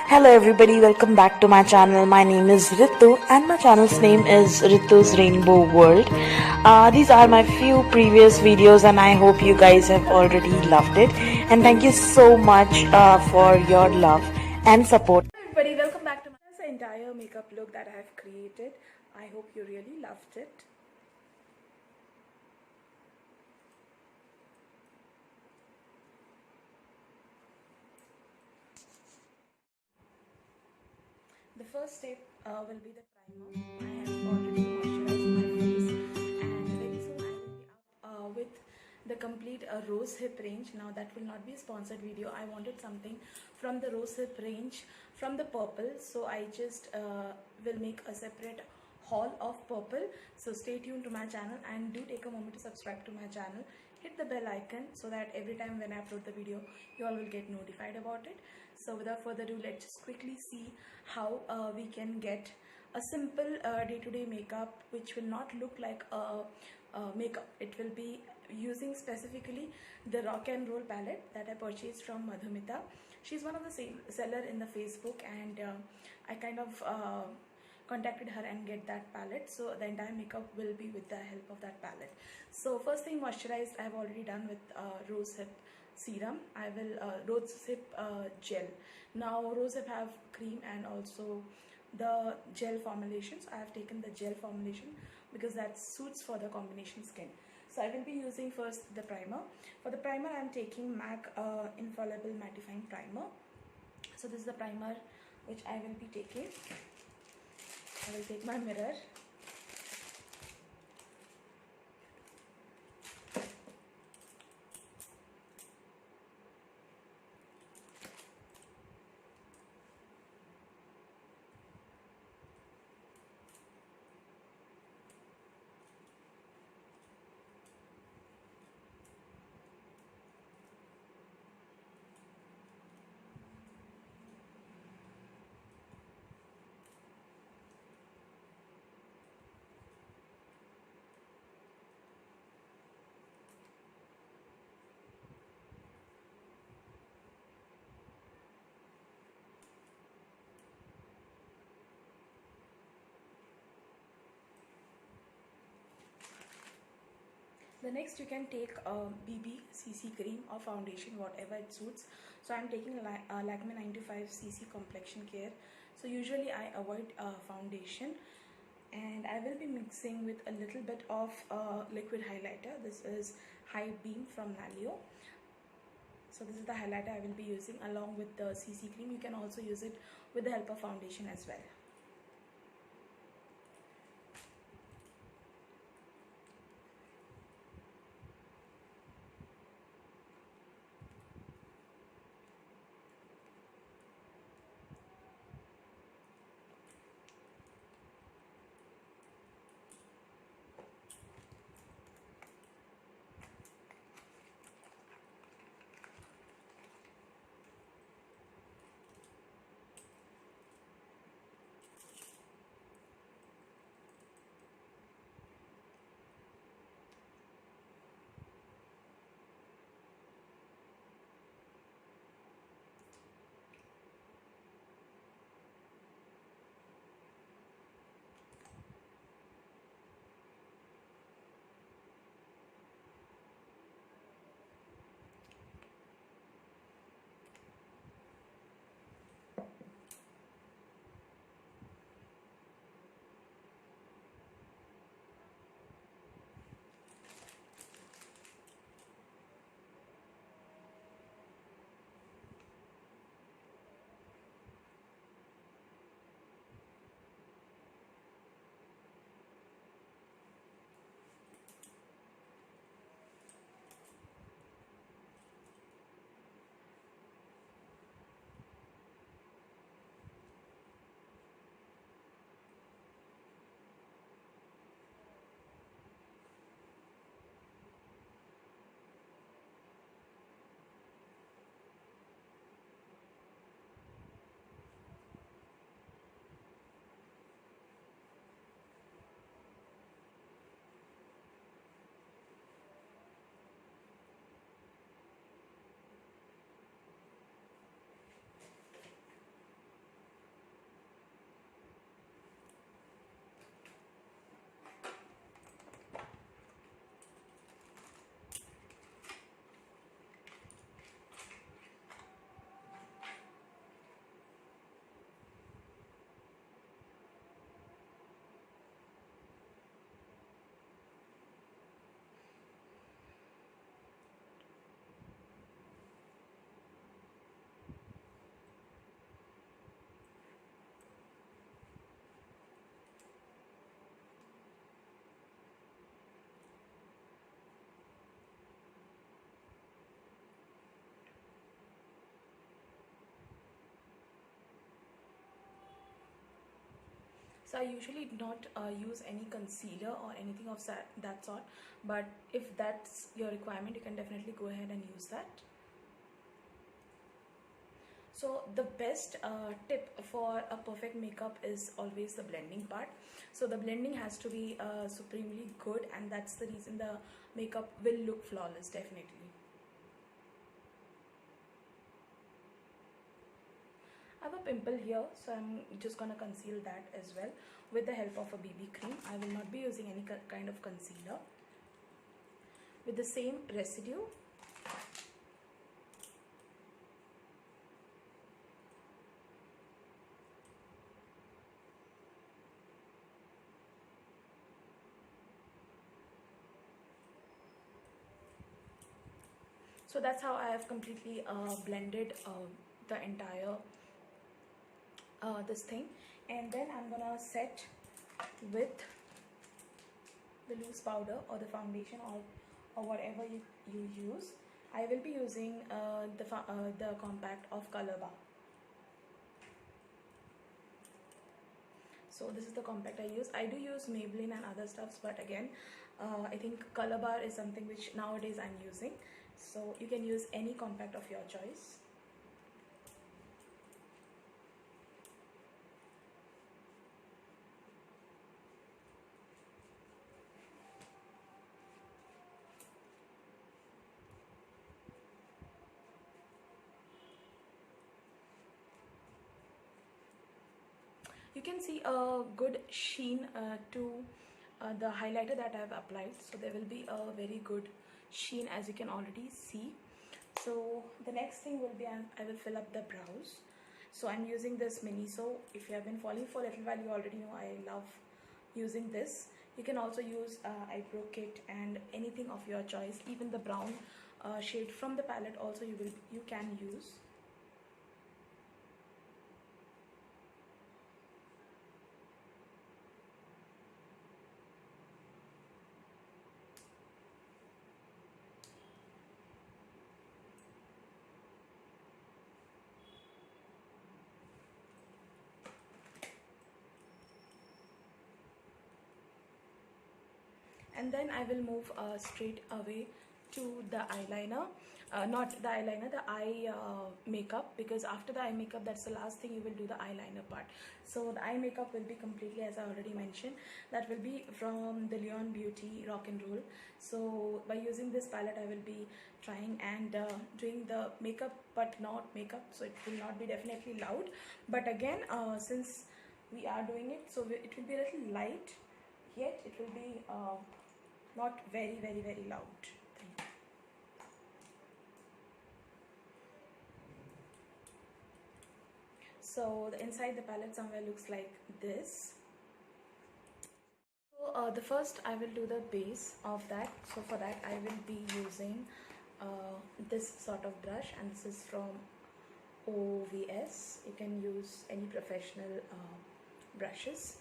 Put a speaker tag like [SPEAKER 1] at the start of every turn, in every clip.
[SPEAKER 1] Hello everybody, welcome back to my channel. My name is Ritu and my channel's name is Ritu's Rainbow World. These are my few previous videos and I hope you guys have already loved it. And thank you so much for your love and support.
[SPEAKER 2] Hello everybody, welcome back to my entire makeup look that I have created. I hope you really loved it. The first step will be the primer. I have already moisturized my face and very soon I will be up with the complete rose hip range. Now that will not be a sponsored video. I wanted something from the rose hip range from the purple, so I just will make a separate haul of purple. So stay tuned to my channel and do take a moment to subscribe to my channel. Hit the bell icon so that every time when I upload the video you all will get notified about it. So without further ado, let's just quickly see how we can get a simple day-to-day makeup which will not look like a makeup. It will be using specifically the Rock and Roll palette that I purchased from Madhumita. She's one of the same seller in the Facebook, and I kind of contacted her and get that palette. So the entire makeup will be with the help of that palette. So first thing, moisturized I have already done with rose hip serum. I will rose hip gel. Now rose hip have cream and also the gel formulation, so I have taken the gel formulation because that suits for the combination skin. So I will be using first the primer. For the primer I am taking MAC Infallible Mattifying Primer. So this is the primer which I will be taking. I will take my mirror. The next you can take a BB CC cream or foundation, whatever it suits. So I'm taking Lakme 95 CC complexion care. So usually I avoid foundation, and I will be mixing with a little bit of liquid highlighter. This is High Beam from Naleo. So this is the highlighter I will be using along with the CC cream. You can also use it with the help of foundation as well. So I usually do not use any concealer or anything of that sort, but if that's your requirement, you can definitely go ahead and use that. So the best tip for a perfect makeup is always the blending part. So the blending has to be supremely good, and that's the reason the makeup will look flawless, definitely. I have a pimple here, so I'm just gonna conceal that as well with the help of a BB cream. I will not be using any kind of concealer. With the same residue, so that's how I have completely blended the entire this thing, and then I'm gonna set with the loose powder or the foundation, or whatever you use. I will be using the compact of Color Bar. So this is the compact I use. I do use Maybelline and other stuffs, but again, I think Color Bar is something which nowadays I'm using. So you can use any compact of your choice. You can see a good sheen to the highlighter that I have applied. So there will be a very good sheen, as you can already see. So the next thing will be I will fill up the brows. So I'm using this Miniso. If you have been following for a little while, you already know I love using this. You can also use eyebrow kit and anything of your choice. Even the brown shade from the palette also you can use. And then I will move straight away to the eyeliner, not the eyeliner, the eye makeup, because after the eye makeup, that's the last thing you will do, the eyeliner part. So the eye makeup will be completely, as I already mentioned, that will be from the Leon Beauty Rock and Roll. So by using this palette, I will be trying and doing the makeup, but not makeup, so it will not be definitely loud. But again, since we are doing it, so it will be a little light, yet it will be not very loud thing. So the inside the palette somewhere looks like this. So the first I will do the base of that. So for that I will be using this sort of brush, and this is from OVS. You can use any professional brushes.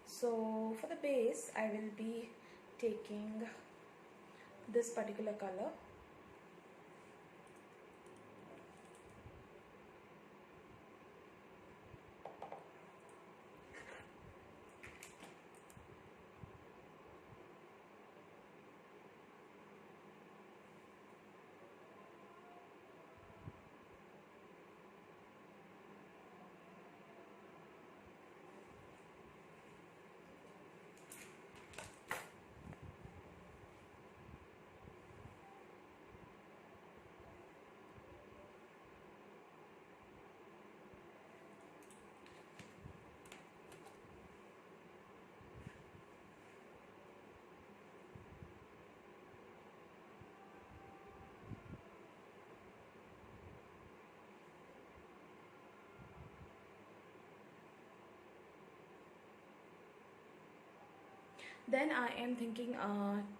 [SPEAKER 2] So for the base I will be taking this particular color. Then I am thinking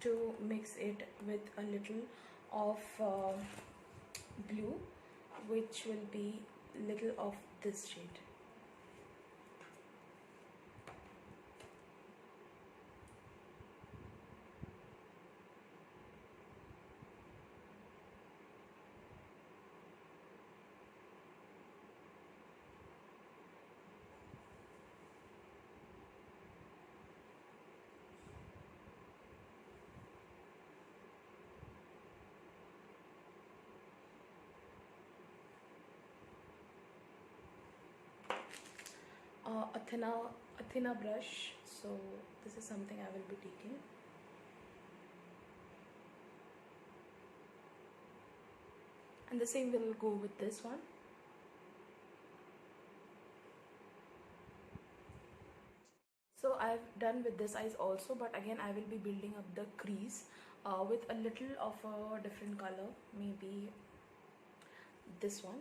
[SPEAKER 2] to mix it with a little of blue, which will be little of this shade. a thinner brush. So this is something I will be taking. And the same will go with this one. So I've done with this eyes also, but again I will be building up the crease with a little of a different color, maybe this one.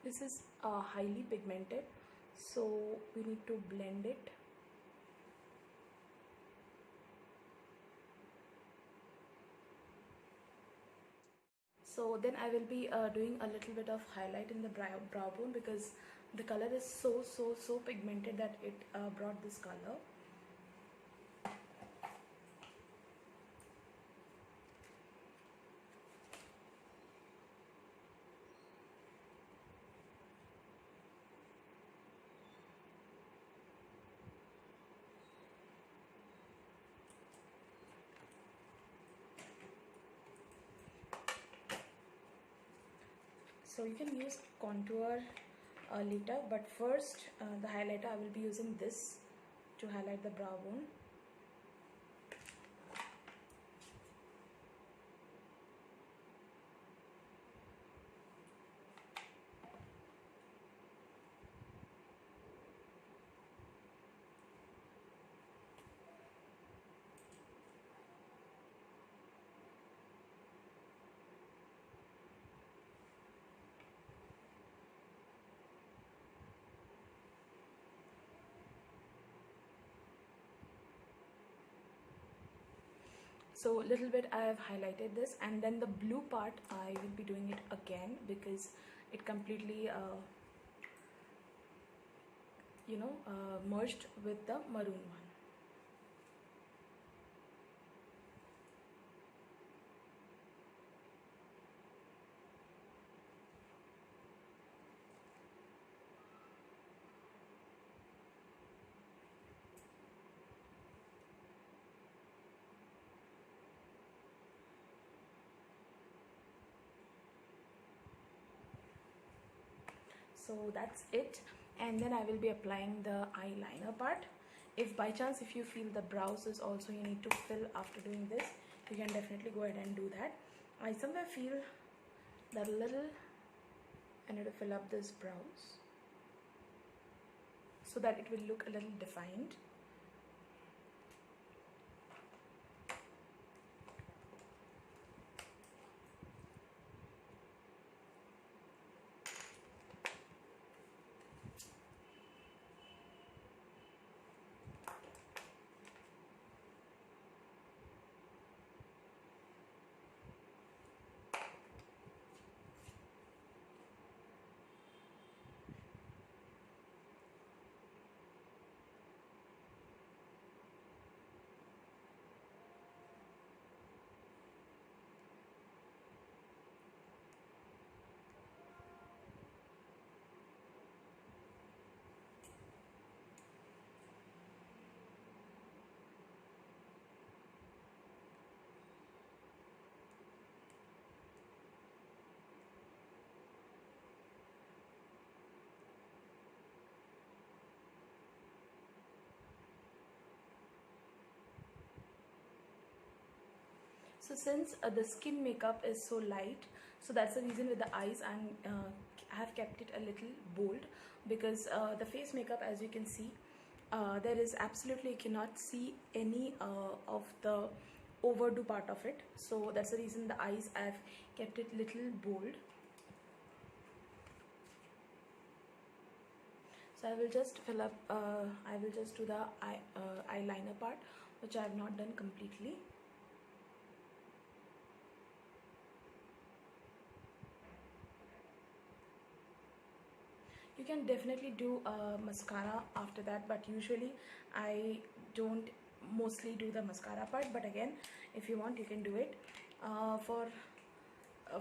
[SPEAKER 2] This is highly pigmented, so we need to blend it. So then I will be doing a little bit of highlight in the brow bone, because the color is so pigmented that it brought this color. So you can use contour later, but first the highlighter I will be using this to highlight the brow bone. So little bit I have highlighted this, and then the blue part I will be doing it again because it completely merged with the maroon one. So that's it, and then I will be applying the eyeliner part. If by chance if you feel the brows is also you need to fill after doing this, you can definitely go ahead and do that. I somewhere feel that a little I need to fill up this brows so that it will look a little defined. So since the skin makeup is so light, so that's the reason with the eyes I have kept it a little bold, because the face makeup, as you can see, there is absolutely, you cannot see any of the overdo part of it. So that's the reason the eyes I have kept it little bold. So I will just fill up, I will just do the eyeliner part, which I have not done completely. You can definitely do mascara after that, but usually I don't mostly do the mascara part, but again if you want you can do it. For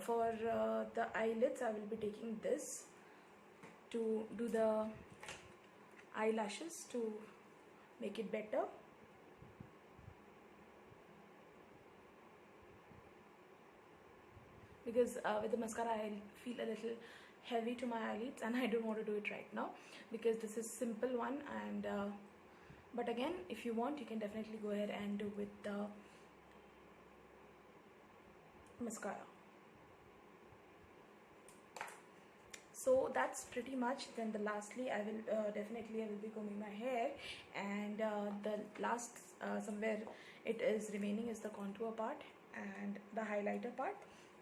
[SPEAKER 2] the eyelids I will be taking this to do the eyelashes to make it better. Because with the mascara I feel a little heavy to my eyelids, and I don't want to do it right now because this is simple one. And but again, if you want, you can definitely go ahead and do with the mascara. So that's pretty much. Then lastly, I will be combing my hair, and the last somewhere it is remaining is the contour part and the highlighter part.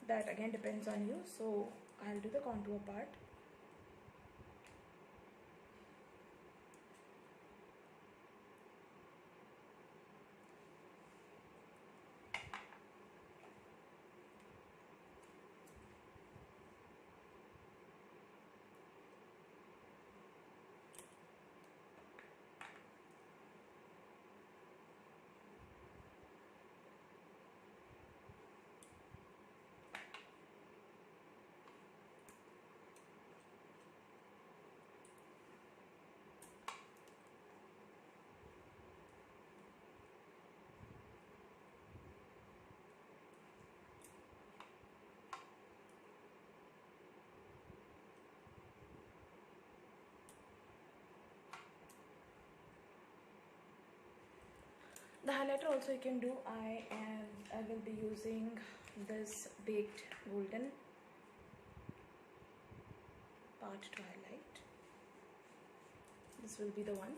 [SPEAKER 2] That again depends on you, so I'll do the contour part. The highlighter also you can do. I will be using this Baked Golden part to highlight. This will be the one.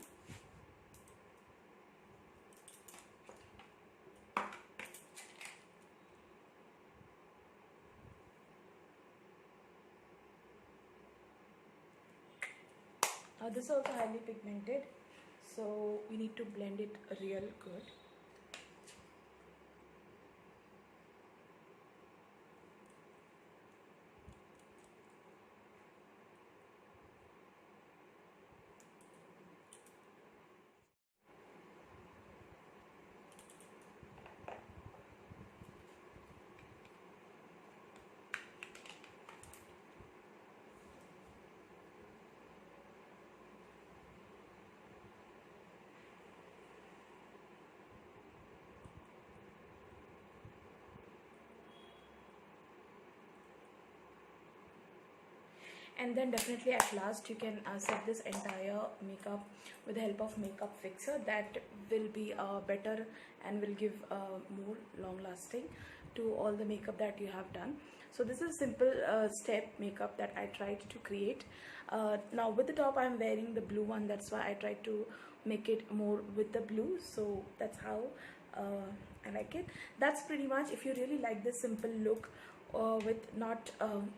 [SPEAKER 2] This is also highly pigmented, so we need to blend it real good. And then definitely at last you can set this entire makeup with the help of makeup fixer. That will be better and will give more long lasting to all the makeup that you have done. So this is simple step makeup that I tried to create. Now with the top I'm wearing the blue one, that's why I tried to make it more with the blue. So that's how I like it. That's pretty much. If you really like this simple look with not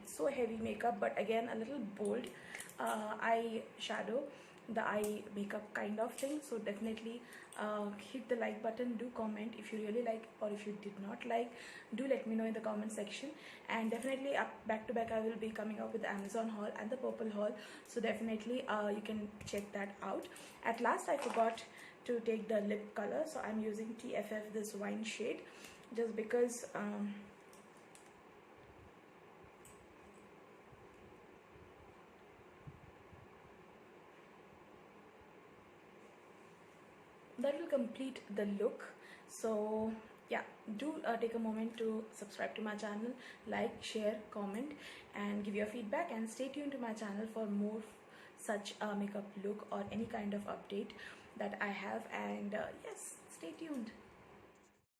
[SPEAKER 2] so heavy makeup, but again a little bold eye shadow, the eye makeup kind of thing, so definitely hit the like button. Do comment if you really like, or if you did not like, do let me know in the comment section. And definitely up back to back I will be coming up with the Amazon haul and the purple haul, so definitely you can check that out. At last I forgot to take the lip color, so I'm using TFF, this wine shade, just because that will complete the look. So yeah, do take a moment to subscribe to my channel, like, share, comment, and give your feedback, and stay tuned to my channel for more such makeup look or any kind of update that I have. And yes, stay tuned.